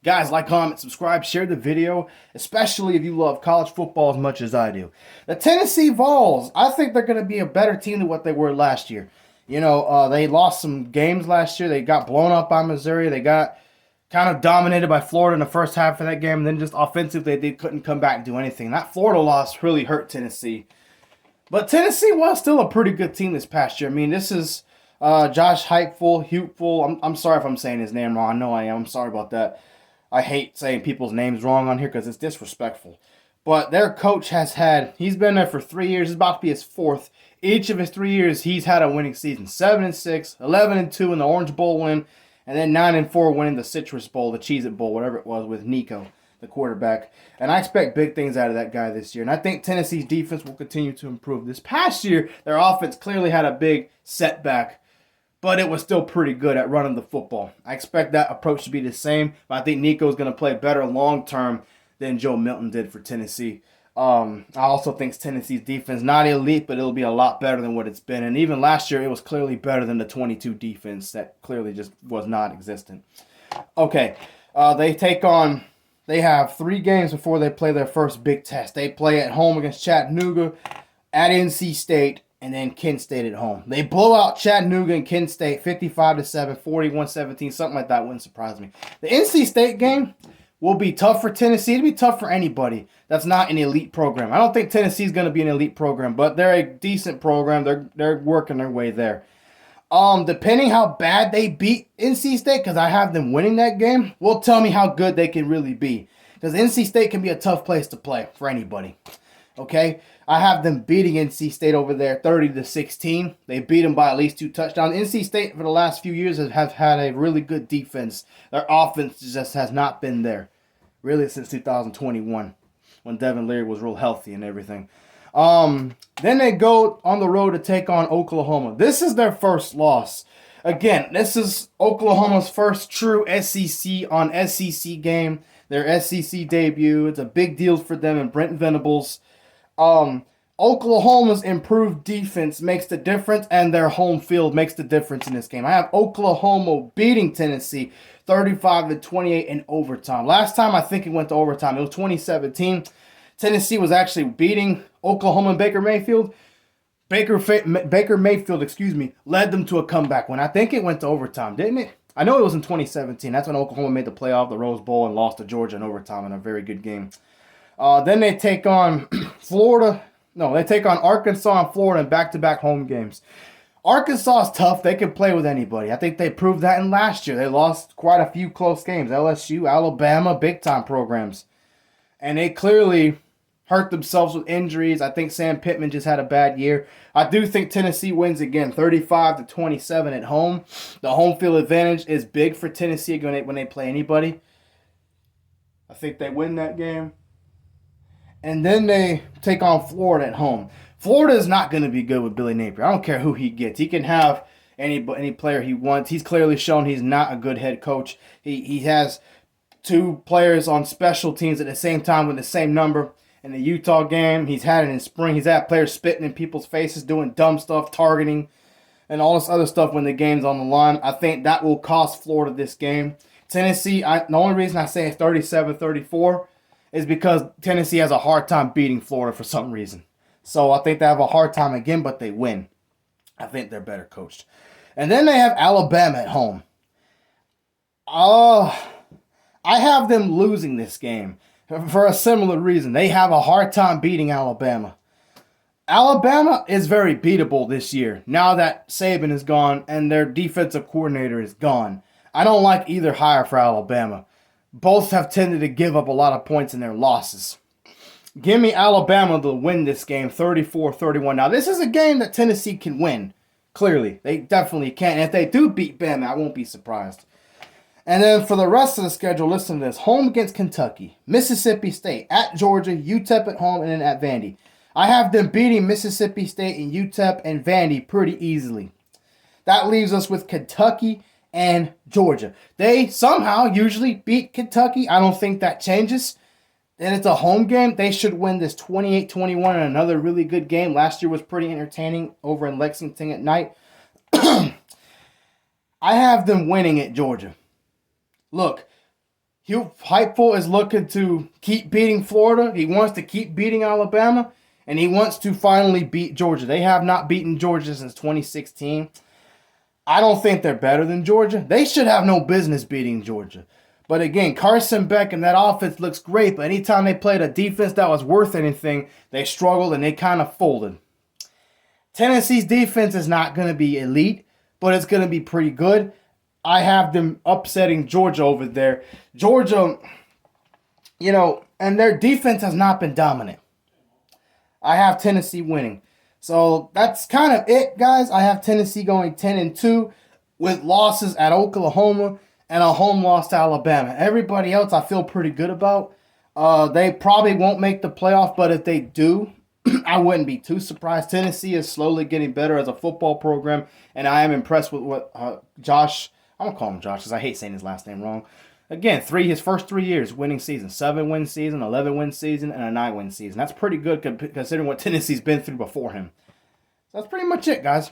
Guys, like, comment, subscribe, share the video, especially if you love college football as much as I do. The Tennessee Vols, I think they're going to be a better team than what they were last year. They lost some games last year. They got blown up by Missouri. They got kind of dominated by Florida in the first half of that game. And then just offensively, they couldn't come back and do anything. That Florida loss really hurt Tennessee. But Tennessee was still a pretty good team this past year. I mean, this is Josh Heupel. I'm sorry if I'm saying his name wrong. I know I am. I'm sorry about that. I hate saying people's names wrong on here because it's disrespectful. But their coach he's been there for 3 years. It's about to be his fourth. Each of his 3 years, he's had a winning season. 7-6, 11-2 in the Orange Bowl win, and then 9-4 winning the Citrus Bowl, the Cheez-It Bowl, whatever it was, with Nico, the quarterback. And I expect big things out of that guy this year. And I think Tennessee's defense will continue to improve. This past year, their offense clearly had a big setback, but it was still pretty good at running the football. I expect that approach to be the same, but I think Nico's going to play better long-term than Joe Milton did for Tennessee. I also think Tennessee's defense, not elite, but it'll be a lot better than what it's been. And even last year, it was clearly better than the 22 defense that clearly just was not existent. Okay, they have 3 games before they play their first big test. They play at home against Chattanooga, at NC State, and then Kent State at home. They blow out Chattanooga and Kent State 55-7, 41-17, something like that wouldn't surprise me. The NC State game will be tough for Tennessee. It'll be tough for anybody that's not an elite program. I don't think Tennessee's going to be an elite program, but they're a decent program. They're working their way there. Depending how bad they beat NC State, because I have them winning that game, will tell me how good they can really be. Because NC State can be a tough place to play for anybody. Okay? I have them beating NC State over there 30-16. They beat them by at least 2 touchdowns. NC State for the last few years have had a really good defense. Their offense just has not been there, really, since 2021, when Devin Leary was real healthy and everything. Then they go on the road to take on Oklahoma. This is their first loss. Again, this is Oklahoma's first true SEC on SEC game. Their SEC debut. It's a big deal for them and Brent Venables. Oklahoma's improved defense makes the difference, and their home field makes the difference in this game. I have Oklahoma beating Tennessee 35-28 in overtime. Last time I think it went to overtime. It was 2017. Tennessee was actually beating Oklahoma and Baker Mayfield. Baker Mayfield, led them to a comeback when I think it went to overtime, didn't it? I know it was in 2017. That's when Oklahoma made the playoff, the Rose Bowl, and lost to Georgia in overtime in a very good game. Then they take on they take on Arkansas and Florida in back-to-back home games. Arkansas is tough. They can play with anybody. I think they proved that in last year. They lost quite a few close games. LSU, Alabama, big-time programs. And they clearly hurt themselves with injuries. I think Sam Pittman just had a bad year. I do think Tennessee wins again, 35-27 at home. The home field advantage is big for Tennessee when they play anybody. I think they win that game. And then they take on Florida at home. Florida is not going to be good with Billy Napier. I don't care who he gets. He can have any player he wants. He's clearly shown he's not a good head coach. He has 2 players on special teams at the same time with the same number. In the Utah game, he's had it in spring. He's had players spitting in people's faces, doing dumb stuff, targeting, and all this other stuff when the game's on the line. I think that will cost Florida this game. Tennessee, the only reason I say it's 37-34 is because Tennessee has a hard time beating Florida for some reason. So I think they have a hard time again, but they win. I think they're better coached. And then they have Alabama at home. I have them losing this game for a similar reason. They have a hard time beating Alabama. Alabama is very beatable this year now that Saban is gone and their defensive coordinator is gone. I don't like either hire for Alabama. Both have tended to give up a lot of points in their losses. Give me Alabama to win this game 34-31. Now, this is a game that Tennessee can win. Clearly, they definitely can. And if they do beat Bama, I won't be surprised. And then for the rest of the schedule, listen to this. Home against Kentucky, Mississippi State, at Georgia, UTEP at home, and then at Vandy. I have them beating Mississippi State and UTEP and Vandy pretty easily. That leaves us with Kentucky and Georgia. They somehow usually beat Kentucky. I don't think that changes. And it's a home game. They should win this 28-21 in another really good game. Last year was pretty entertaining over in Lexington at night. I have them winning at Georgia. Look, Hugh Heupel is looking to keep beating Florida. He wants to keep beating Alabama, and he wants to finally beat Georgia. They have not beaten Georgia since 2016. I don't think they're better than Georgia. They should have no business beating Georgia. But again, Carson Beck and that offense looks great, but anytime they played a defense that was worth anything, they struggled and they kind of folded. Tennessee's defense is not going to be elite, but it's going to be pretty good. I have them upsetting Georgia over there. Georgia, and their defense has not been dominant. I have Tennessee winning. So that's kind of it, guys. I have Tennessee going 10-2 with losses at Oklahoma and a home loss to Alabama. Everybody else I feel pretty good about. They probably won't make the playoff, but if they do, I wouldn't be too surprised. Tennessee is slowly getting better as a football program, and I am impressed with what Josh, I'm going to call him Josh because I hate saying his last name wrong. Again, his first 3 years winning season, 7-win season, 11-win season, and a 9-win season. That's pretty good considering what Tennessee's been through before him. So that's pretty much it, guys.